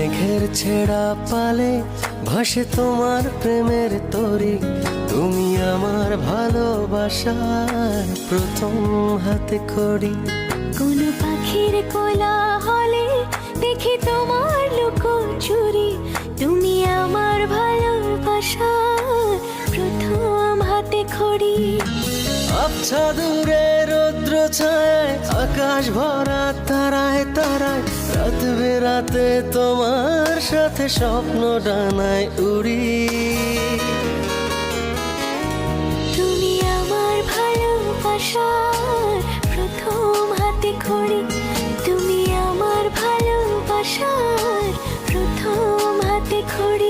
মেঘের ছেঁড়া পালে ভাসে তোমার প্রেমের তরি। তুমি আমার ভালোবাসার প্রথম হাতে খড়ি। কোন পাখির কোলাহলে দেখি তোমার লুকোচুরি। তুমি আমার ভালোবাসার প্রথম হাতে খড়ি। আবছা দূরে রৌদ্র ছায়, আকাশ ভরা তারায় তারায়, রাত বেরাতে তোমার সাথে স্বপ্ন ডানায় উড়ি। তুমি আমার ভালোবাসার প্রথম হাতে খড়ি। তুমি আমার ভালোবাসার প্রথম হাতে খড়ি।